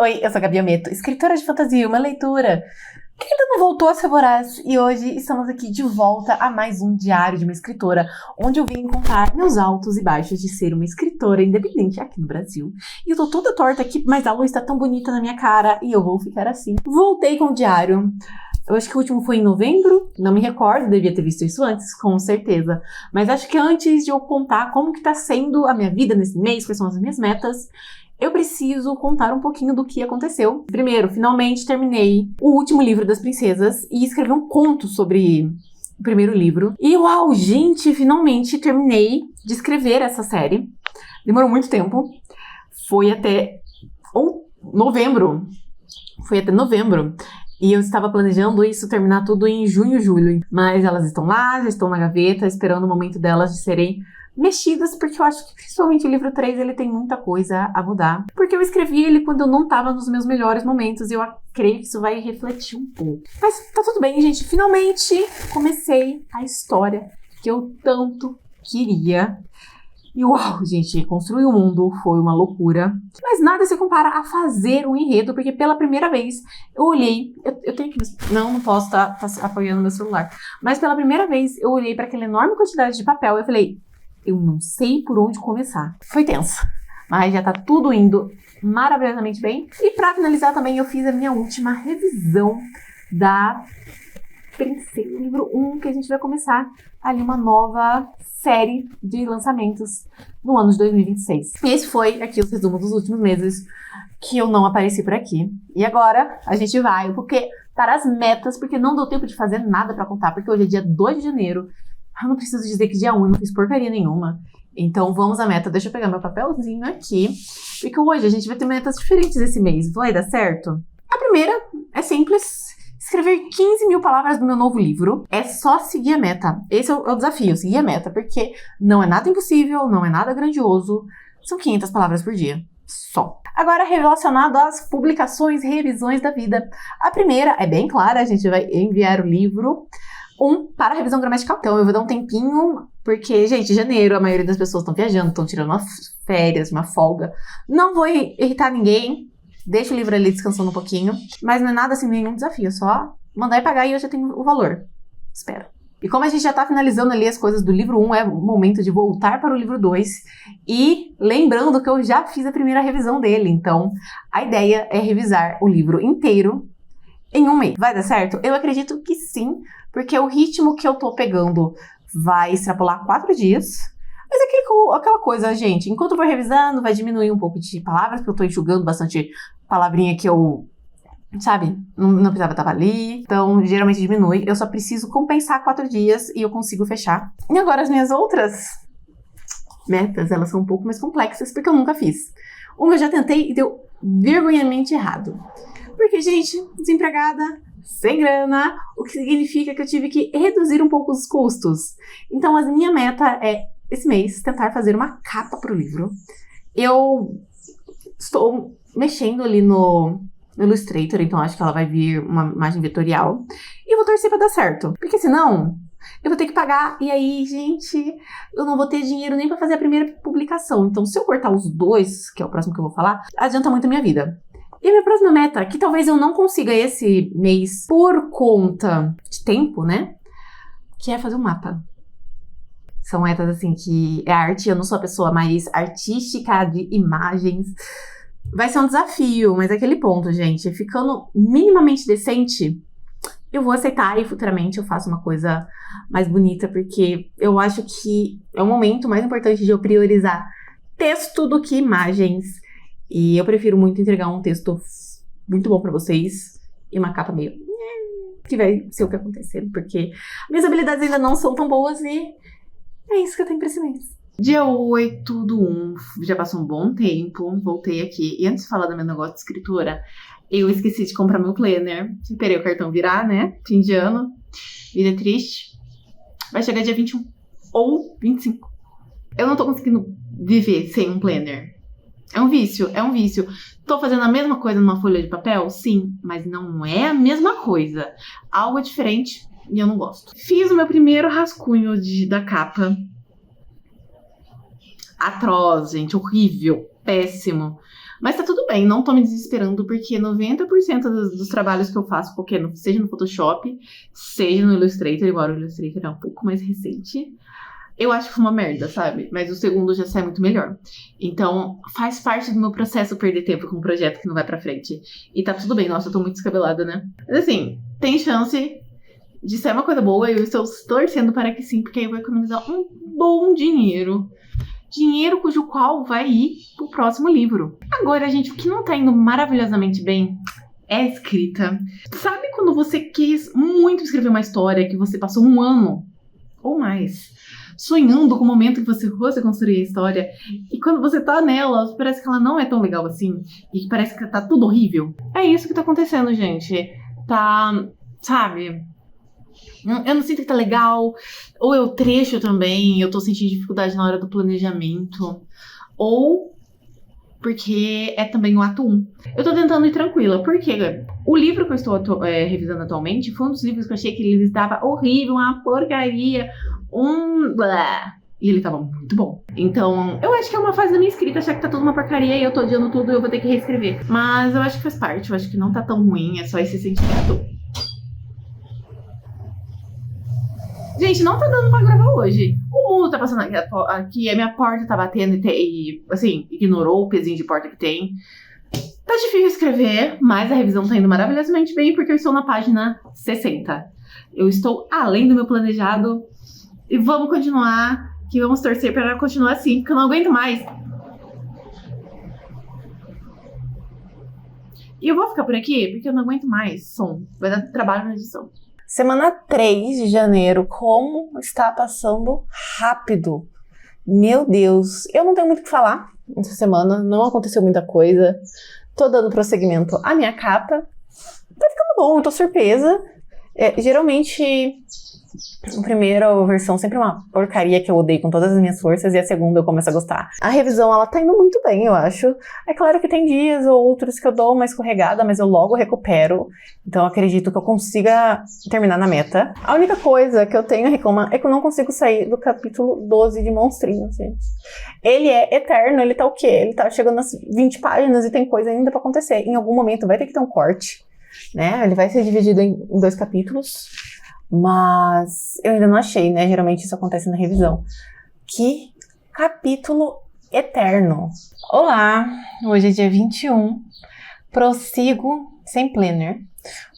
Oi, eu sou a Gabi Ameto, escritora de fantasia, uma leitura que ainda não voltou a ser voraz, e hoje estamos aqui de volta a mais um diário de uma escritora, onde eu vim contar meus altos e baixos de ser uma escritora independente aqui no Brasil. E eu tô toda torta aqui, mas a luz tá tão bonita na minha cara, e eu vou ficar assim. Voltei com o diário. Eu acho que o último foi em novembro, não me recordo, devia ter visto isso antes, com certeza. Mas acho que antes de eu contar como que tá sendo a minha vida nesse mês, quais são as minhas metas, eu preciso contar um pouquinho do que aconteceu. Primeiro, finalmente terminei o último livro das princesas e escrevi um conto sobre o primeiro livro. E uau, gente, finalmente terminei de escrever essa série. Demorou muito tempo. Foi até novembro. Foi até novembro. E eu estava planejando isso terminar tudo em junho, julho. Mas elas estão lá, já estão na gaveta, esperando o momento delas de serem mexidas, porque eu acho que principalmente o livro 3 ele tem muita coisa a mudar. Porque eu escrevi ele quando eu não estava nos meus melhores momentos e eu creio que isso vai refletir um pouco. Mas tá tudo bem, gente. Finalmente comecei a história que eu tanto queria. E uau, gente, construir o mundo foi uma loucura. Mas nada se compara a fazer um enredo, porque pela primeira vez eu olhei... Eu tenho que... Não posso estar apoiando meu celular. Mas pela primeira vez eu olhei para aquela enorme quantidade de papel e eu falei... Eu não sei por onde começar. Foi tenso, mas já tá tudo indo maravilhosamente bem. E pra finalizar também, eu fiz a minha última revisão da Princesa, livro 1, que a gente vai começar ali uma nova série de lançamentos no ano de 2026. E esse foi aqui os resumos dos últimos meses que eu não apareci por aqui. E agora a gente vai para as metas, porque não deu tempo de fazer nada pra contar, porque hoje é dia 2 de janeiro. Eu não preciso dizer que dia 1 eu não fiz porcaria nenhuma. Então vamos à meta. Deixa eu pegar meu papelzinho aqui. Porque hoje a gente vai ter metas diferentes esse mês. Vai dar certo? A primeira é simples. Escrever 15 mil palavras do meu novo livro. É só seguir a meta. Esse é o desafio, seguir a meta. Porque não é nada impossível, não é nada grandioso. São 500 palavras por dia. Só. Agora, relacionado às publicações, revisões da vida. A primeira é bem clara. A gente vai enviar o livro... para a revisão gramatical. Então eu vou dar um tempinho, porque, gente, janeiro, a maioria das pessoas estão viajando, estão tirando umas férias, uma folga. Não vou irritar ninguém, deixa o livro ali descansando um pouquinho, mas não é nada assim, nenhum desafio, é só mandar e pagar e eu já tenho o valor. Espero. E como a gente já tá finalizando ali as coisas do livro 1, é o momento de voltar para o livro 2 e lembrando que eu já fiz a primeira revisão dele, então a ideia é revisar o livro inteiro em um mês. Vai dar certo? Eu acredito que sim, porque o ritmo que eu tô pegando vai extrapolar 4 dias. Mas é aquela coisa, gente, enquanto eu vou revisando, vai diminuir um pouco de palavras, porque eu tô enxugando bastante palavrinha que eu, sabe, não precisava estar ali. Então, geralmente diminui. Eu só preciso compensar 4 dias e eu consigo fechar. E agora as minhas outras metas, elas são um pouco mais complexas, porque eu nunca fiz. Uma eu já tentei e deu vergonhosamente errado. Porque, gente, desempregada, sem grana, o que significa que eu tive que reduzir um pouco os custos. Então, a minha meta é, esse mês, tentar fazer uma capa para o livro. Eu estou mexendo ali no Illustrator, então acho que ela vai vir uma imagem vetorial. E eu vou torcer para dar certo, porque senão eu vou ter que pagar. E aí, gente, eu não vou ter dinheiro nem para fazer a primeira publicação. Então, se eu cortar os dois, que é o próximo que eu vou falar, adianta muito a minha vida. E a minha próxima meta, que talvez eu não consiga esse mês por conta de tempo, né? Que é fazer um mapa. São metas, assim, que é arte. Eu não sou a pessoa mais artística de imagens. Vai ser um desafio, mas é aquele ponto, gente. Ficando minimamente decente, eu vou aceitar e futuramente eu faço uma coisa mais bonita, porque eu acho que é o momento mais importante de eu priorizar texto do que imagens. E eu prefiro muito entregar um texto muito bom pra vocês e uma capa meio... que vai ser o que acontecer, porque minhas habilidades ainda não são tão boas e é isso que eu tenho pra esse mês. Dia 8 do 1, já passou um bom tempo, voltei aqui. E antes de falar do meu negócio de escritora, eu esqueci de comprar meu planner. Esperei o cartão virar, né? Fim de ano. Vida triste. Vai chegar dia 21 ou 25. Eu não tô conseguindo viver sem um planner. É um vício, é um vício. Tô fazendo a mesma coisa numa folha de papel? Sim, mas não é a mesma coisa. Algo é diferente e eu não gosto. Fiz o meu primeiro rascunho da capa. Atroz, gente, horrível, péssimo. Mas tá tudo bem, não tô me desesperando, porque 90% dos trabalhos que eu faço, seja no Photoshop, seja no Illustrator, embora o Illustrator é um pouco mais recente, eu acho que foi uma merda, sabe? Mas o segundo já sai muito melhor. Então, faz parte do meu processo perder tempo com um projeto que não vai pra frente. E tá tudo bem, nossa, eu tô muito descabelada, né? Mas assim, tem chance de ser uma coisa boa, eu estou torcendo para que sim, porque aí eu vou economizar um bom dinheiro. Dinheiro cujo qual vai ir pro próximo livro. Agora, gente, o que não tá indo maravilhosamente bem é a escrita. Sabe quando você quis muito escrever uma história, que você passou um ano ou mais sonhando com o momento que você fosse construir a história, e quando você tá nela, parece que ela não é tão legal assim, e parece que tá tudo horrível? É isso que tá acontecendo, gente. Tá, sabe... Eu não sinto que tá legal, ou é o trecho também, eu tô sentindo dificuldade na hora do planejamento, ou porque é também o ato 1. Eu tô tentando ir tranquila, porque o livro que eu estou revisando atualmente foi um dos livros que eu achei que ele estava horrível, uma porcaria, blá. E ele tava muito bom. Então, eu acho que é uma fase da minha escrita, achar que tá tudo uma porcaria e eu tô odiando tudo e eu vou ter que reescrever. Mas eu acho que faz parte, eu acho que não tá tão ruim, é só esse sentimento. Gente, não tá dando pra gravar hoje. O mundo tá passando aqui, a minha porta tá batendo e assim, ignorou o pezinho de porta que tem. Tá difícil escrever, mas a revisão tá indo maravilhosamente bem, porque eu estou na página 60. Eu estou além do meu planejado. E vamos continuar, que vamos torcer pra continuar assim, porque eu não aguento mais. E eu vou ficar por aqui, porque eu não aguento mais som. Vai dar trabalho na edição. Semana 3 de janeiro, como está passando rápido. Meu Deus, eu não tenho muito o que falar essa semana, não aconteceu muita coisa. Tô dando prosseguimento à minha capa. Tá ficando bom, eu tô surpresa. Geralmente, a primeira versão sempre é uma porcaria que eu odeio com todas as minhas forças, e a segunda eu começo a gostar. A revisão, ela tá indo muito bem, eu acho. É claro que tem dias ou outros que eu dou uma escorregada, mas eu logo recupero. Então eu acredito que eu consiga terminar na meta. A única coisa que eu tenho a reclamar é que eu não consigo sair do capítulo 12 de Monstrinhos, gente. Ele é eterno, ele tá o quê? Ele tá chegando nas 20 páginas e tem coisa ainda pra acontecer. Em algum momento vai ter que ter um corte, né? Ele vai ser dividido em 2 capítulos. Mas eu ainda não achei, né? Geralmente isso acontece na revisão. Que capítulo eterno! Olá! Hoje é dia 21. Prossigo sem planner.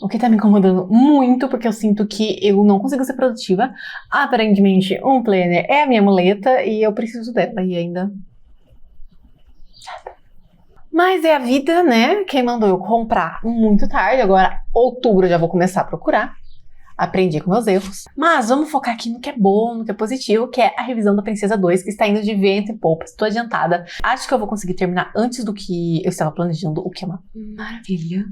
O que tá me incomodando muito, porque eu sinto que eu não consigo ser produtiva. Aparentemente, um planner é a minha muleta e eu preciso dela. E ainda... Mas é a vida, né? Quem mandou eu comprar muito tarde. Agora, outubro, eu já vou começar a procurar. Aprendi com meus erros. Mas vamos focar aqui no que é bom, no que é positivo, que é a revisão da Princesa 2, que está indo de vento em popa. Estou adiantada. Acho que eu vou conseguir terminar antes do que eu estava planejando, o que é uma maravilha.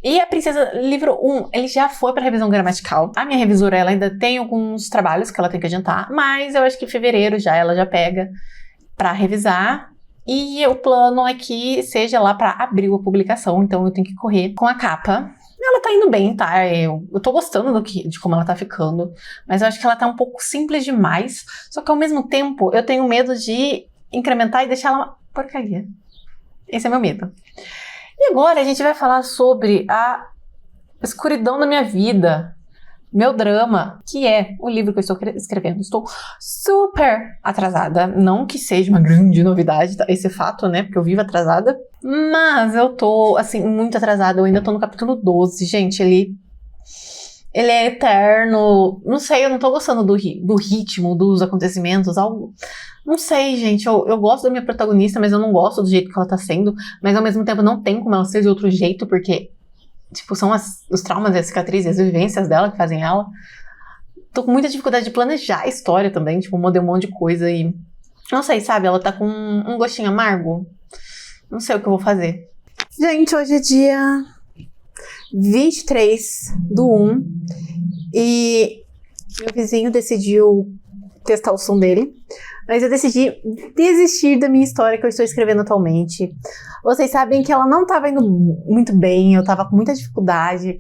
E a Princesa, livro 1, ele já foi para revisão gramatical. A minha revisora, ela ainda tem alguns trabalhos que ela tem que adiantar, mas eu acho que em fevereiro ela já pega para revisar. E o plano é que seja lá para abril a publicação, então eu tenho que correr com a capa. Ela tá indo bem, tá? Eu tô gostando de como ela tá ficando, mas eu acho que ela tá um pouco simples demais, só que ao mesmo tempo eu tenho medo de incrementar e deixar ela uma porcaria. Esse é meu medo. E agora a gente vai falar sobre a escuridão da minha vida, meu drama, que é o livro que eu estou escrevendo. Estou super atrasada, não que seja uma grande novidade, tá? Esse fato, né, porque eu vivo atrasada, mas eu tô, assim, muito atrasada. Eu ainda tô no capítulo 12, gente, ele é eterno, não sei, eu não tô gostando do ritmo, dos acontecimentos, algo... Não sei, gente, eu gosto da minha protagonista, mas eu não gosto do jeito que ela tá sendo, mas ao mesmo tempo não tem como ela ser de outro jeito, porque... Tipo, são os traumas, as cicatrizes, as vivências dela que fazem ela. Tô com muita dificuldade de planejar a história também. Tipo, mudei um monte de coisa e... Não sei, sabe? Ela tá com um gostinho amargo. Não sei o que eu vou fazer. Gente, hoje é dia 23/1. E meu vizinho decidiu testar o som dele. Mas eu decidi desistir da minha história que eu estou escrevendo atualmente. Vocês sabem que ela não estava indo muito bem, eu estava com muita dificuldade.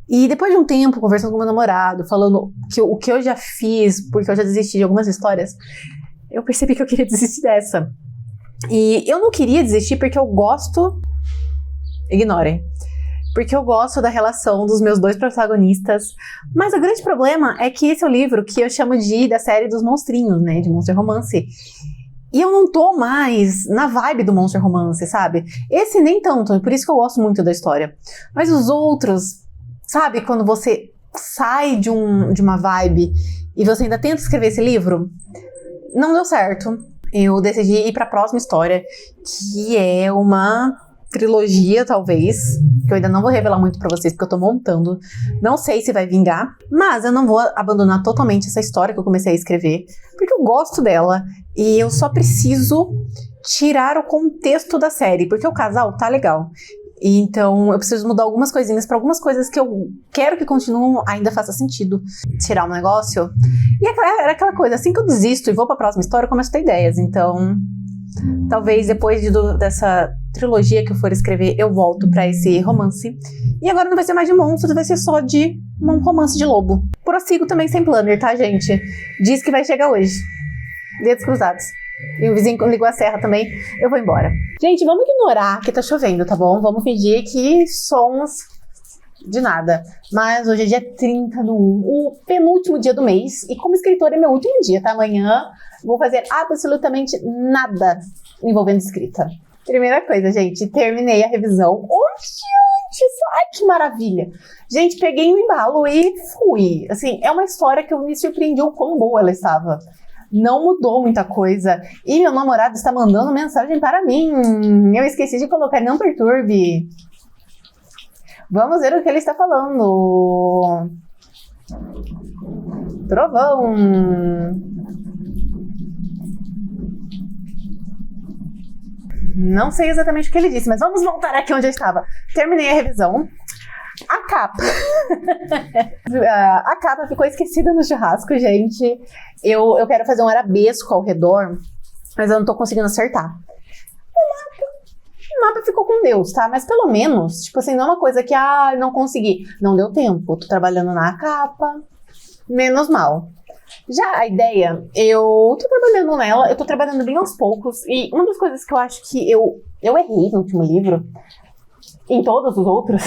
E depois de um tempo, conversando com meu namorado, falando que o que eu já fiz, porque eu já desisti de algumas histórias, eu percebi que eu queria desistir dessa. E eu não queria desistir porque eu gosto... Ignorem. Porque eu gosto da relação dos meus dois protagonistas. Mas o grande problema é que esse é o livro que eu chamo da série dos monstrinhos, né? De Monster Romance. E eu não tô mais na vibe do Monster Romance, sabe? Esse nem tanto, por isso que eu gosto muito da história. Mas os outros, sabe? Quando você sai de uma vibe e você ainda tenta escrever esse livro, não deu certo. Eu decidi ir pra próxima história, que é uma trilogia, talvez, que eu ainda não vou revelar muito pra vocês, porque eu tô montando. Não sei se vai vingar, mas eu não vou abandonar totalmente essa história que eu comecei a escrever, porque eu gosto dela e eu só preciso tirar o contexto da série, porque o casal tá legal. E então eu preciso mudar algumas coisinhas pra algumas coisas que eu quero que continuem, ainda faça sentido tirar um negócio. E era aquela coisa, assim que eu desisto e vou pra próxima história, eu começo a ter ideias. Então, talvez depois dessa trilogia que eu for escrever, eu volto pra esse romance. E agora não vai ser mais de monstros, vai ser só de um romance de lobo. Prossigo também sem planner, tá, gente? Diz que vai chegar hoje. Dedos cruzados. E o vizinho ligou a serra também, eu vou embora. Gente, vamos ignorar que tá chovendo, tá bom? Vamos fingir que somos de nada. Mas hoje é dia 30 do 1, o penúltimo dia do mês. E como escritora é meu último dia, tá? Amanhã vou fazer absolutamente nada envolvendo escrita. Primeira coisa, gente, terminei a revisão. Oh, gente, ai, que maravilha. Gente, peguei um embalo e fui. Assim, é uma história que eu me surpreendi o quão boa ela estava. Não mudou muita coisa. E meu namorado está mandando mensagem para mim. Eu esqueci de colocar não perturbe. Vamos ver o que ele está falando. Trovão. Não sei exatamente o que ele disse, mas vamos voltar aqui onde eu estava. Terminei a revisão. A capa. A capa ficou esquecida no churrasco, gente. Eu quero fazer um arabesco ao redor, mas eu não tô conseguindo acertar. O mapa ficou com Deus, tá? Mas pelo menos, tipo assim, não é uma coisa que, não consegui. Não deu tempo. Tô trabalhando na capa. Menos mal. Já a ideia, eu tô trabalhando nela, eu tô trabalhando bem aos poucos. E uma das coisas que eu acho que eu errei no último livro, em todos os outros,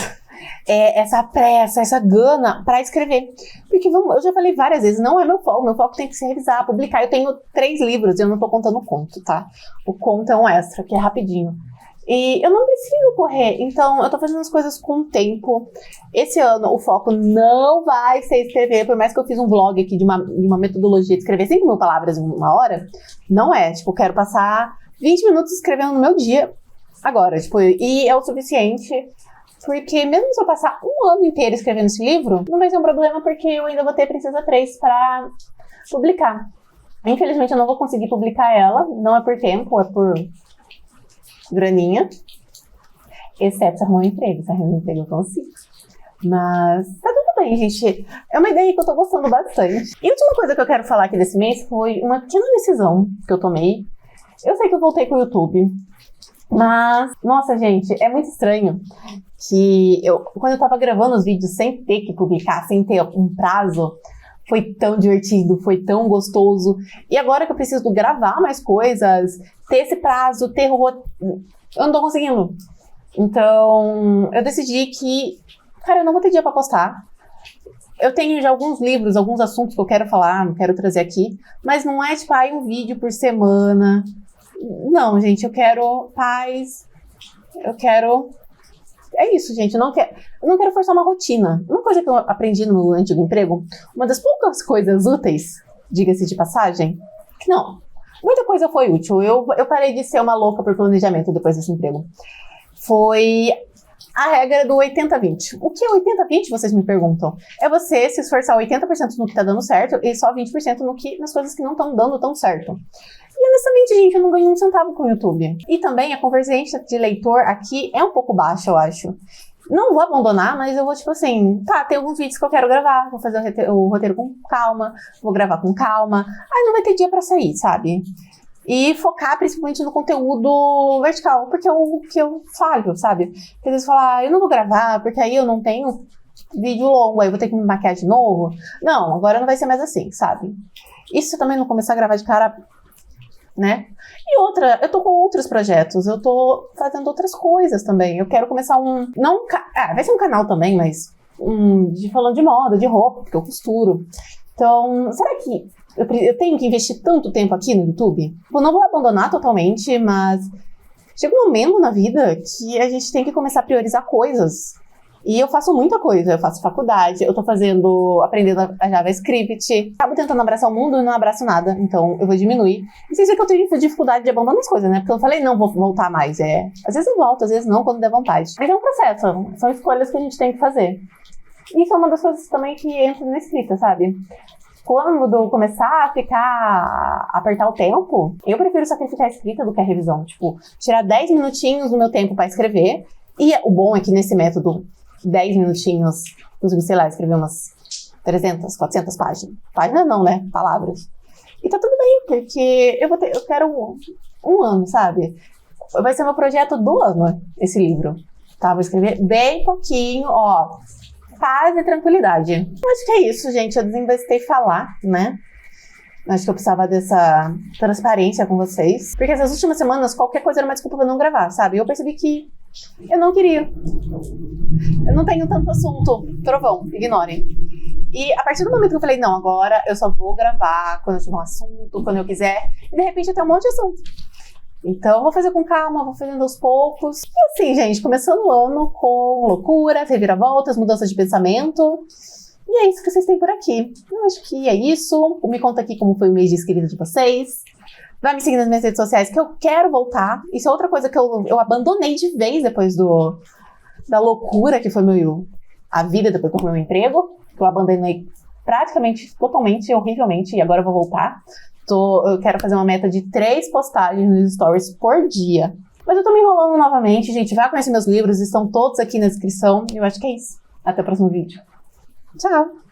é essa pressa, essa gana pra escrever. Porque eu já falei várias vezes, não é meu foco tem que se revisar, publicar. Eu tenho 3 livros e eu não tô contando o conto, tá? O conto é um extra, que é rapidinho. E eu não preciso correr, então eu tô fazendo as coisas com tempo. Esse ano o foco não vai ser escrever, por mais que eu fiz um vlog aqui de uma metodologia de escrever 5.000 palavras em 1 hora, não é, tipo, eu quero passar 20 minutos escrevendo no meu dia agora, tipo, e é o suficiente, porque mesmo se eu passar 1 ano inteiro escrevendo esse livro, não vai ser um problema, porque eu ainda vou ter Princesa 3 pra publicar. Infelizmente eu não vou conseguir publicar ela, não é por tempo, é por graninha, exceto se arrumar um emprego. Se arrumar um emprego eu consigo. Mas tá tudo bem, gente. É uma ideia que eu tô gostando bastante. E a última coisa que eu quero falar aqui desse mês foi uma pequena decisão que eu tomei. Eu sei que eu voltei com o YouTube, mas, nossa, gente, é muito estranho que quando eu tava gravando os vídeos sem ter que publicar, sem ter um prazo, foi tão divertido, foi tão gostoso. E agora que eu preciso gravar mais coisas, ter esse prazo, eu não tô conseguindo. Então, eu decidi que, cara, eu não vou ter dia pra postar. Eu tenho já alguns livros, alguns assuntos que eu quero falar, quero trazer aqui, mas não é tipo, um vídeo por semana. Não, gente, eu quero paz, é isso, gente, eu não quero forçar uma rotina. Uma coisa que eu aprendi no meu antigo emprego, uma das poucas coisas úteis, diga-se de passagem, que não, muita coisa foi útil. Eu parei de ser uma louca por planejamento depois desse emprego. Foi a regra do 80-20. O que é 80-20, vocês me perguntam? É você se esforçar 80% no que tá dando certo e só 20% nas coisas que não estão dando tão certo. E honestamente, gente, eu não ganho um centavo com o YouTube. E também a convergência de leitor aqui é um pouco baixa, eu acho. Não vou abandonar, mas eu vou, tipo assim, tem alguns vídeos que eu quero gravar, vou fazer o roteiro com calma, vou gravar com calma. Aí não vai ter dia pra sair, sabe? E focar principalmente no conteúdo vertical, porque é o que eu falho, sabe? Porque às vezes falar, eu não vou gravar, porque aí eu não tenho vídeo longo, aí eu vou ter que me maquiar de novo. Não, agora não vai ser mais assim, sabe? E se eu também não começar a gravar de cara né? E outra, eu tô com outros projetos, eu tô fazendo outras coisas também. Eu quero começar vai ser um canal também, mas falando de moda, de roupa, porque eu costuro. Então, será que eu tenho que investir tanto tempo aqui no YouTube? Eu não vou abandonar totalmente, mas chega um momento na vida que a gente tem que começar a priorizar coisas. E eu faço muita coisa, eu faço faculdade, eu tô aprendendo a JavaScript, acabo tentando abraçar o mundo e não abraço nada, então eu vou diminuir. E vocês veem que eu tenho dificuldade de abandonar as coisas, né? Porque eu falei, não, vou voltar mais. Às vezes eu volto, às vezes não, quando der vontade. Mas é um processo, são escolhas que a gente tem que fazer. Isso é uma das coisas também que entra na escrita, sabe? Quando eu começar a apertar o tempo, eu prefiro sacrificar a escrita do que a revisão. Tipo, tirar 10 minutinhos do meu tempo pra escrever. E o bom é que nesse método, 10 minutinhos, consigo, sei lá, escrever umas 300, 400 páginas. Páginas não, né? Palavras. E tá tudo bem, porque eu quero um ano, sabe? Vai ser meu projeto do ano, esse livro. Tá? Vou escrever bem pouquinho, ó. Paz e tranquilidade. Eu acho que é isso, gente. Eu desinvestei falar, né? Acho que eu precisava dessa transparência com vocês. Porque essas últimas semanas, qualquer coisa era uma desculpa pra não gravar, sabe? Eu percebi que eu não queria. Eu não tenho tanto assunto. Trovão, ignorem. E a partir do momento que eu falei, não, agora eu só vou gravar quando eu tiver um assunto, quando eu quiser. E de repente eu tenho um monte de assunto. Então, eu vou fazer com calma, vou fazendo aos poucos. E assim, gente, começando o ano com loucuras, reviravoltas, mudanças de pensamento. E é isso que vocês têm por aqui. Eu acho que é isso. Me conta aqui como foi o mês de escrita de vocês. Vai me seguir nas minhas redes sociais, que eu quero voltar. Isso é outra coisa que eu abandonei de vez depois da loucura que foi a vida depois do meu emprego. Que eu abandonei praticamente, totalmente, horrivelmente. E agora eu vou voltar. Eu quero fazer uma meta de 3 postagens nos stories por dia. Mas eu tô me enrolando novamente, gente. Vai conhecer meus livros, estão todos aqui na descrição. E eu acho que é isso. Até o próximo vídeo. Tchau!